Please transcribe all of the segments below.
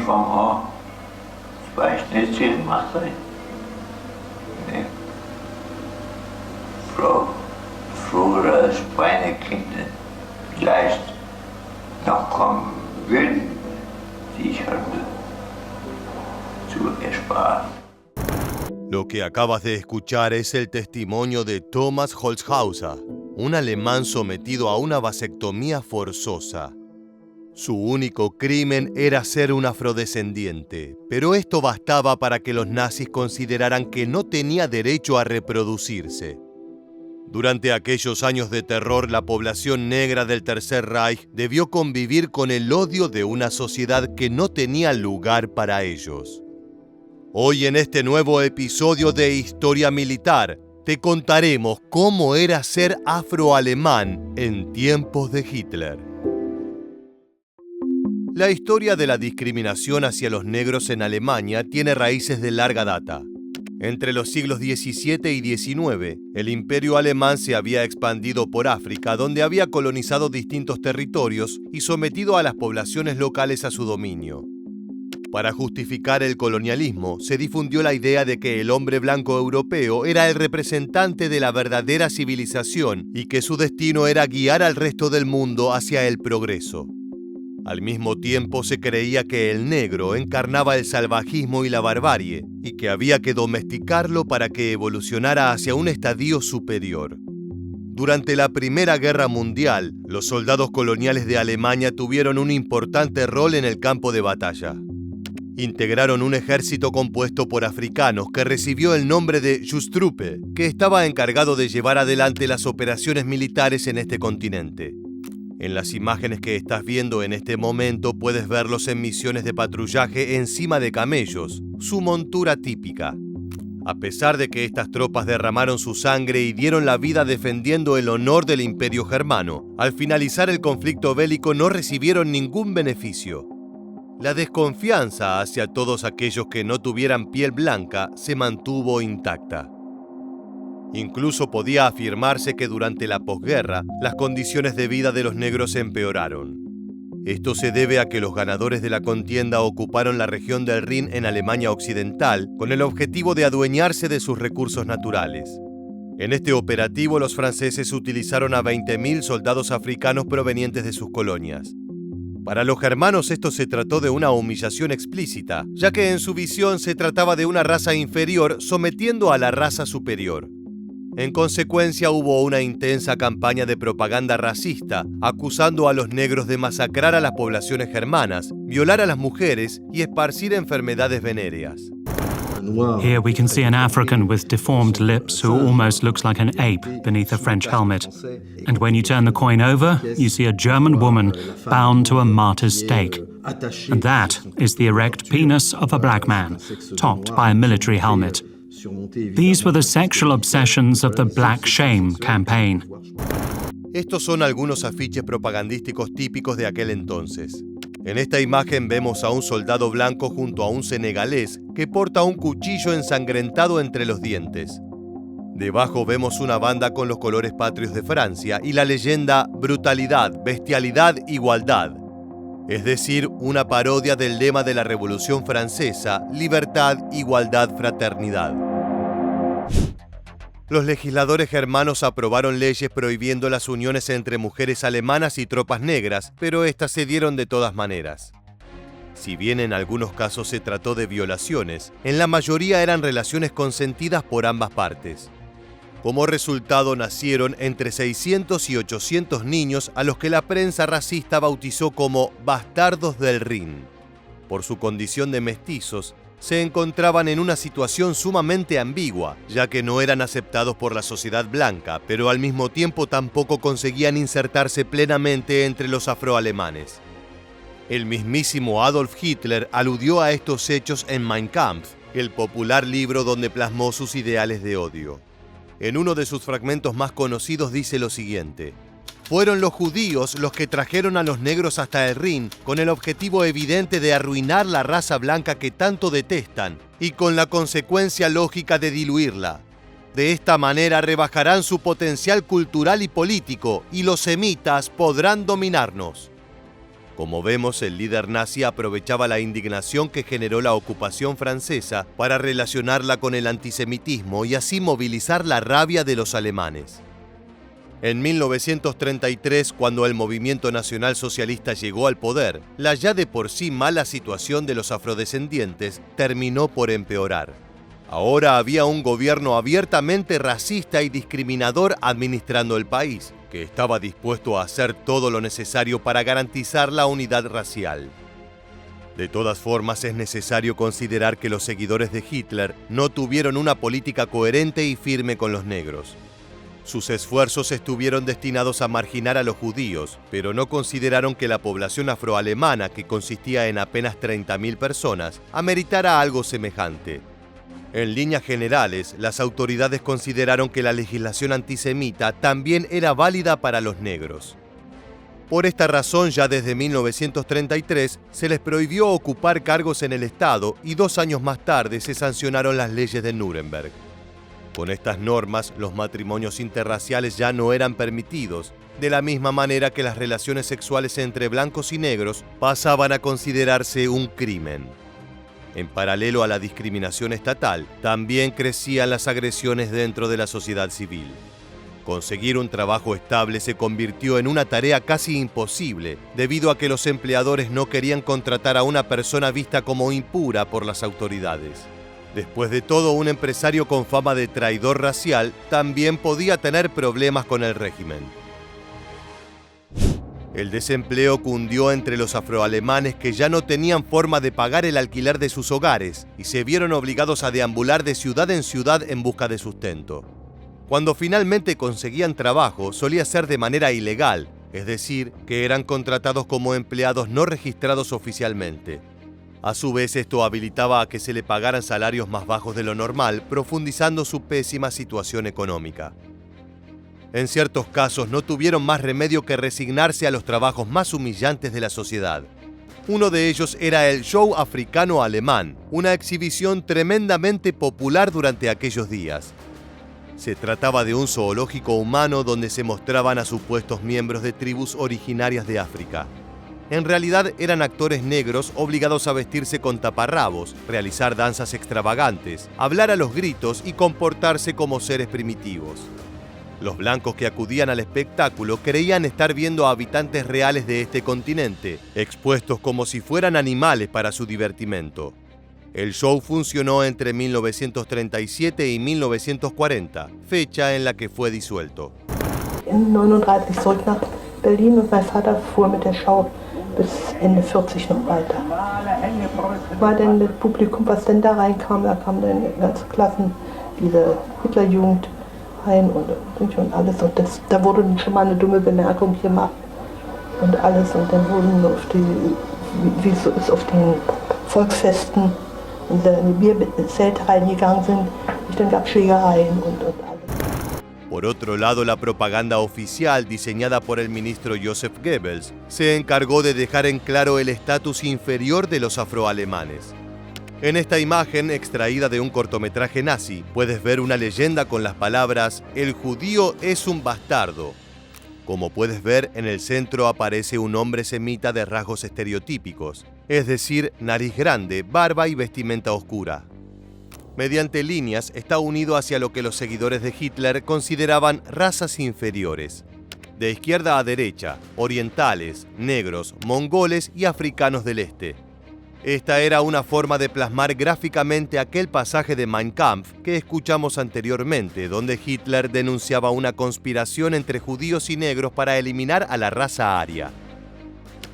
شما weiß nicht, wie gemacht hat. Nee. Früher meine Kinder vielleicht noch kommen würden, die ich hatte, zu ersparen. Lo que acabas de escuchar es el testimonio de Thomas Holzhauser, un alemán sometido a una vasectomía forzosa. Su único crimen era ser un afrodescendiente, pero esto bastaba para que los nazis consideraran que no tenía derecho a reproducirse. Durante aquellos años de terror, la población negra del Tercer Reich debió convivir con el odio de una sociedad que no tenía lugar para ellos. Hoy en este nuevo episodio de Historia Militar, te contaremos cómo era ser afroalemán en tiempos de Hitler. La historia de la discriminación hacia los negros en Alemania tiene raíces de larga data. Entre los siglos XVII y XIX, el Imperio Alemán se había expandido por África, donde había colonizado distintos territorios y sometido a las poblaciones locales a su dominio. Para justificar el colonialismo, se difundió la idea de que el hombre blanco europeo era el representante de la verdadera civilización y que su destino era guiar al resto del mundo hacia el progreso. Al mismo tiempo se creía que el negro encarnaba el salvajismo y la barbarie, y que había que domesticarlo para que evolucionara hacia un estadio superior. Durante la Primera Guerra Mundial, los soldados coloniales de Alemania tuvieron un importante rol en el campo de batalla. Integraron un ejército compuesto por africanos que recibió el nombre de Schutztruppe, que estaba encargado de llevar adelante las operaciones militares en este continente. En las imágenes que estás viendo en este momento puedes verlos en misiones de patrullaje encima de camellos, su montura típica. A pesar de que estas tropas derramaron su sangre y dieron la vida defendiendo el honor del Imperio Germano, al finalizar el conflicto bélico no recibieron ningún beneficio. La desconfianza hacia todos aquellos que no tuvieran piel blanca se mantuvo intacta. Incluso podía afirmarse que durante la posguerra, las condiciones de vida de los negros empeoraron. Esto se debe a que los ganadores de la contienda ocuparon la región del Rin en Alemania Occidental con el objetivo de adueñarse de sus recursos naturales. En este operativo, los franceses utilizaron a 20.000 soldados africanos provenientes de sus colonias. Para los germanos esto se trató de una humillación explícita, ya que en su visión se trataba de una raza inferior sometiendo a la raza superior. En consecuencia, hubo una intensa campaña de propaganda racista, acusando a los negros de masacrar a las poblaciones germanas, violar a las mujeres y esparcir enfermedades venéreas. Here we can see an African with deformed lips who almost looks like an ape beneath a French helmet. And when you turn the coin over, you see a German woman bound to a martyr's stake. And that is the erect penis of a black man, topped by a military helmet. These were the sexual obsessions of the Black Shame campaign. Estos son algunos afiches propagandísticos típicos de aquel entonces. En esta imagen vemos a un soldado blanco junto a un senegalés que porta un cuchillo ensangrentado entre los dientes. Debajo vemos una banda con los colores patrios de Francia y la leyenda brutalidad, bestialidad, igualdad. Es decir, una parodia del lema de la Revolución Francesa, libertad, igualdad, fraternidad. Los legisladores germanos aprobaron leyes prohibiendo las uniones entre mujeres alemanas y tropas negras, pero estas se dieron de todas maneras. Si bien en algunos casos se trató de violaciones, en la mayoría eran relaciones consentidas por ambas partes. Como resultado nacieron entre 600 y 800 niños a los que la prensa racista bautizó como bastardos del Rin. Por su condición de mestizos, se encontraban en una situación sumamente ambigua, ya que no eran aceptados por la sociedad blanca, pero al mismo tiempo tampoco conseguían insertarse plenamente entre los afroalemanes. El mismísimo Adolf Hitler aludió a estos hechos en Mein Kampf, el popular libro donde plasmó sus ideales de odio. En uno de sus fragmentos más conocidos dice lo siguiente: fueron los judíos los que trajeron a los negros hasta el Rin con el objetivo evidente de arruinar la raza blanca que tanto detestan y con la consecuencia lógica de diluirla. De esta manera rebajarán su potencial cultural y político y los semitas podrán dominarnos. Como vemos, el líder nazi aprovechaba la indignación que generó la ocupación francesa para relacionarla con el antisemitismo y así movilizar la rabia de los alemanes. En 1933, cuando el movimiento nacional socialista llegó al poder, la ya de por sí mala situación de los afrodescendientes terminó por empeorar. Ahora había un gobierno abiertamente racista y discriminador administrando el país, que estaba dispuesto a hacer todo lo necesario para garantizar la unidad racial. De todas formas, es necesario considerar que los seguidores de Hitler no tuvieron una política coherente y firme con los negros. Sus esfuerzos estuvieron destinados a marginar a los judíos, pero no consideraron que la población afroalemana, que consistía en apenas 30.000 personas, ameritara algo semejante. En líneas generales, las autoridades consideraron que la legislación antisemita también era válida para los negros. Por esta razón, ya desde 1933 se les prohibió ocupar cargos en el Estado y 2 años más tarde se sancionaron las leyes de Nuremberg. Con estas normas, los matrimonios interraciales ya no eran permitidos, de la misma manera que las relaciones sexuales entre blancos y negros pasaban a considerarse un crimen. En paralelo a la discriminación estatal, también crecían las agresiones dentro de la sociedad civil. Conseguir un trabajo estable se convirtió en una tarea casi imposible, debido a que los empleadores no querían contratar a una persona vista como impura por las autoridades. Después de todo, un empresario con fama de traidor racial también podía tener problemas con el régimen. El desempleo cundió entre los afroalemanes, que ya no tenían forma de pagar el alquiler de sus hogares y se vieron obligados a deambular de ciudad en ciudad en busca de sustento. Cuando finalmente conseguían trabajo, solía ser de manera ilegal, es decir, que eran contratados como empleados no registrados oficialmente. A su vez, esto habilitaba a que se le pagaran salarios más bajos de lo normal, profundizando su pésima situación económica. En ciertos casos, no tuvieron más remedio que resignarse a los trabajos más humillantes de la sociedad. Uno de ellos era el show africano-alemán, una exhibición tremendamente popular durante aquellos días. Se trataba de un zoológico humano donde se mostraban a supuestos miembros de tribus originarias de África. En realidad eran actores negros obligados a vestirse con taparrabos, realizar danzas extravagantes, hablar a los gritos y comportarse como seres primitivos. Los blancos que acudían al espectáculo creían estar viendo a habitantes reales de este continente, expuestos como si fueran animales para su divertimento. El show funcionó entre 1937 y 1940, fecha en la que fue disuelto. In 1939 zurück nach Berlin und mein Vater fuhr mit der Schau bis Ende 40 noch weiter. War denn das Publikum, was denn da reinkam, da kamen dann ganze Klassen, diese Hitlerjugend rein und alles. Und da wurde dann schon mal eine dumme Bemerkung gemacht und alles. Und dann wurden wie es so ist, auf den Volksfesten in die Bierzelte reingegangen sind, dann gab es Schlägereien und alles. Por otro lado, la propaganda oficial, diseñada por el ministro Joseph Goebbels, se encargó de dejar en claro el estatus inferior de los afroalemanes. En esta imagen, extraída de un cortometraje nazi, puedes ver una leyenda con las palabras «El judío es un bastardo». Como puedes ver, en el centro aparece un hombre semita de rasgos estereotípicos, es decir, nariz grande, barba y vestimenta oscura. Mediante líneas está unido hacia lo que los seguidores de Hitler consideraban razas inferiores. De izquierda a derecha, orientales, negros, mongoles y africanos del este. Esta era una forma de plasmar gráficamente aquel pasaje de Mein Kampf que escuchamos anteriormente, donde Hitler denunciaba una conspiración entre judíos y negros para eliminar a la raza aria.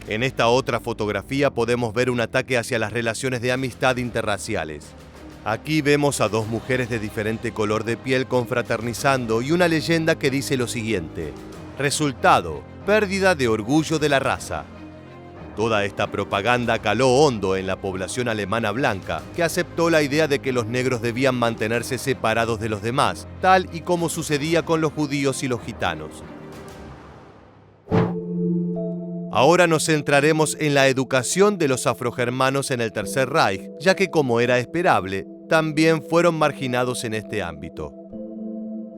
En esta otra fotografía podemos ver un ataque hacia las relaciones de amistad interraciales. Aquí vemos a 2 mujeres de diferente color de piel confraternizando y una leyenda que dice lo siguiente: resultado, pérdida de orgullo de la raza. Toda esta propaganda caló hondo en la población alemana blanca, que aceptó la idea de que los negros debían mantenerse separados de los demás, tal y como sucedía con los judíos y los gitanos. Ahora nos centraremos en la educación de los afrogermanos en el Tercer Reich, ya que, como era esperable, también fueron marginados en este ámbito.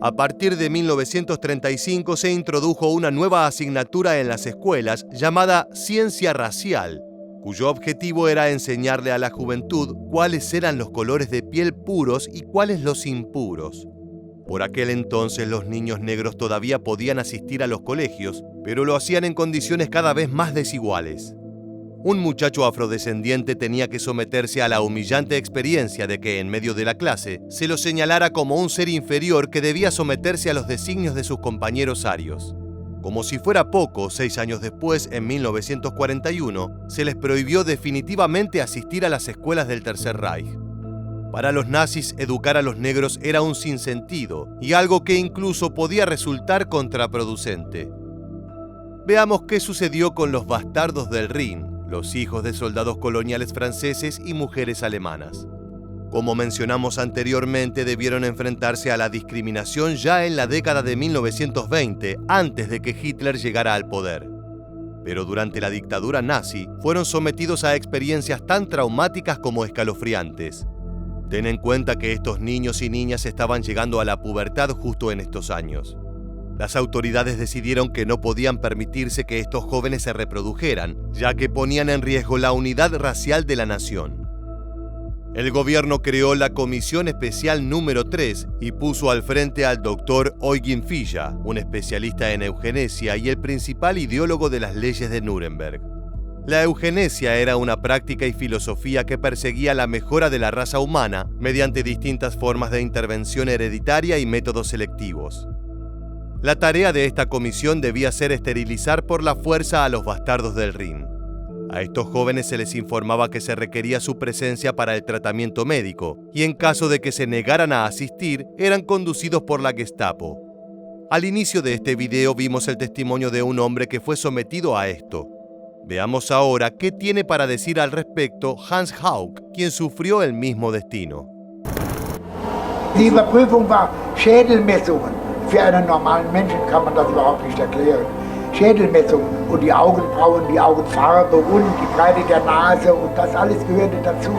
A partir de 1935 se introdujo una nueva asignatura en las escuelas llamada Ciencia Racial, cuyo objetivo era enseñarle a la juventud cuáles eran los colores de piel puros y cuáles los impuros. Por aquel entonces los niños negros todavía podían asistir a los colegios, pero lo hacían en condiciones cada vez más desiguales. Un muchacho afrodescendiente tenía que someterse a la humillante experiencia de que en medio de la clase se lo señalara como un ser inferior que debía someterse a los designios de sus compañeros arios. Como si fuera poco, 6 años después, en 1941, se les prohibió definitivamente asistir a las escuelas del Tercer Reich. Para los nazis, educar a los negros era un sinsentido y algo que incluso podía resultar contraproducente. Veamos qué sucedió con los bastardos del Rin, los hijos de soldados coloniales franceses y mujeres alemanas. Como mencionamos anteriormente, debieron enfrentarse a la discriminación ya en la década de 1920, antes de que Hitler llegara al poder. Pero durante la dictadura nazi, fueron sometidos a experiencias tan traumáticas como escalofriantes. Ten en cuenta que estos niños y niñas estaban llegando a la pubertad justo en estos años. Las autoridades decidieron que no podían permitirse que estos jóvenes se reprodujeran, ya que ponían en riesgo la unidad racial de la nación. El gobierno creó la Comisión Especial número 3 y puso al frente al doctor Eugen Fischer, un especialista en eugenesia y el principal ideólogo de las leyes de Nuremberg. La eugenesia era una práctica y filosofía que perseguía la mejora de la raza humana mediante distintas formas de intervención hereditaria y métodos selectivos. La tarea de esta comisión debía ser esterilizar por la fuerza a los bastardos del Rin. A estos jóvenes se les informaba que se requería su presencia para el tratamiento médico, y en caso de que se negaran a asistir, eran conducidos por la Gestapo. Al inicio de este video vimos el testimonio de un hombre que fue sometido a esto. Veamos ahora qué tiene para decir al respecto Hans Hauck, quien sufrió el mismo destino. Die Überprüfung war Schädelmessungen. Für einen normalen Menschen kann man das überhaupt nicht erklären. Schädelmessungen und die Augenbrauen, die Augenfarbe und die Breite der Nase und das alles gehörte dazu.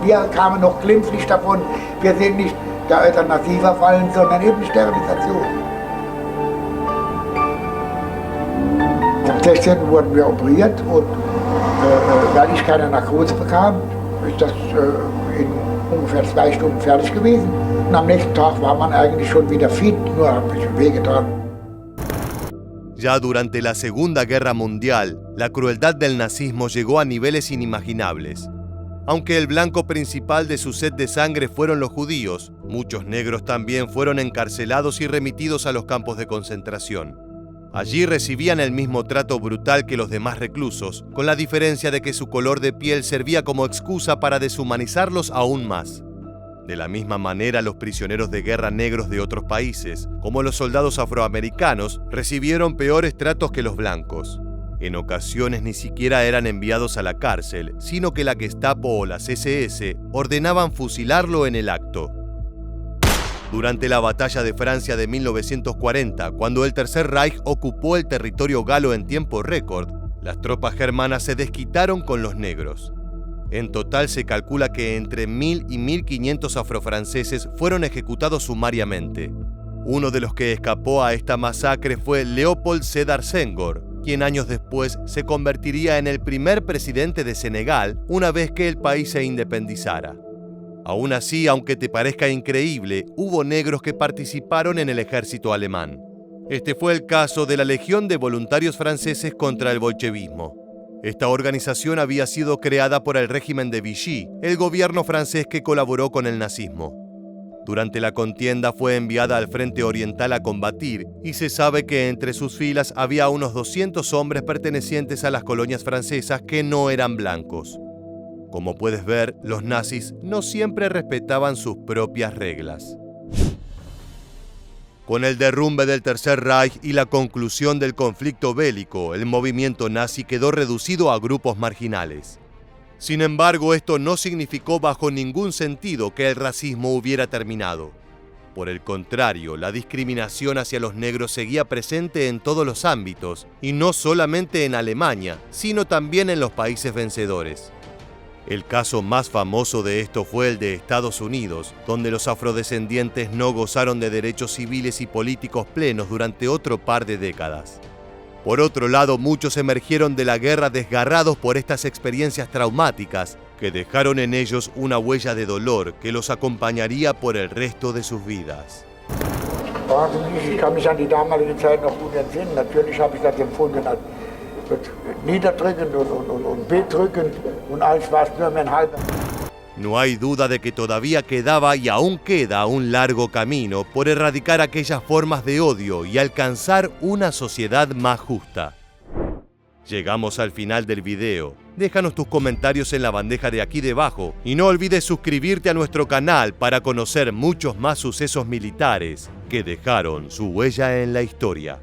Wir kamen noch glimpflich davon, wir sind nicht der Euthanasie verfallen, sondern eben Sterilisation. Am 16. wurden wir operiert und weil ich keine Narkose bekam, ist das in ungefähr 2 Stunden fertig gewesen. Und am nächsten Tag war man eigentlich schon wieder fit, nur hat mich wehgetan. Ya durante la Segunda Guerra Mundial, la crueldad del nazismo llegó a niveles inimaginables. Aunque el blanco principal de su sed de sangre fueron los judíos, muchos negros también fueron encarcelados y remitidos a los campos de concentración. Allí recibían el mismo trato brutal que los demás reclusos, con la diferencia de que su color de piel servía como excusa para deshumanizarlos aún más. De la misma manera, los prisioneros de guerra negros de otros países, como los soldados afroamericanos, recibieron peores tratos que los blancos. En ocasiones ni siquiera eran enviados a la cárcel, sino que la Gestapo o las SS ordenaban fusilarlo en el acto. Durante la batalla de Francia de 1940, cuando el Tercer Reich ocupó el territorio galo en tiempo récord, las tropas germanas se desquitaron con los negros. En total se calcula que entre 1.000 y 1.500 afrofranceses fueron ejecutados sumariamente. Uno de los que escapó a esta masacre fue Léopold Sédar Senghor, quien años después se convertiría en el primer presidente de Senegal una vez que el país se independizara. Aún así, aunque te parezca increíble, hubo negros que participaron en el ejército alemán. Este fue el caso de la Legión de Voluntarios Franceses contra el bolchevismo. Esta organización había sido creada por el régimen de Vichy, el gobierno francés que colaboró con el nazismo. Durante la contienda fue enviada al frente oriental a combatir y se sabe que entre sus filas había unos 200 hombres pertenecientes a las colonias francesas que no eran blancos. Como puedes ver, los nazis no siempre respetaban sus propias reglas. Con el derrumbe del Tercer Reich y la conclusión del conflicto bélico, el movimiento nazi quedó reducido a grupos marginales. Sin embargo, esto no significó bajo ningún sentido que el racismo hubiera terminado. Por el contrario, la discriminación hacia los negros seguía presente en todos los ámbitos, y no solamente en Alemania, sino también en los países vencedores. El caso más famoso de esto fue el de Estados Unidos, donde los afrodescendientes no gozaron de derechos civiles y políticos plenos durante otro par de décadas. Por otro lado, muchos emergieron de la guerra desgarrados por estas experiencias traumáticas que dejaron en ellos una huella de dolor que los acompañaría por el resto de sus vidas. Ich kann mich an die damalige Zeit noch gut entsinnen. Natürlich habe ich das empfunden als niederdrückend und bedrückend und alles war es nur mein halber. No hay duda de que todavía quedaba y aún queda un largo camino por erradicar aquellas formas de odio y alcanzar una sociedad más justa. Llegamos al final del video. Déjanos tus comentarios en la bandeja de aquí debajo y no olvides suscribirte a nuestro canal para conocer muchos más sucesos militares que dejaron su huella en la historia.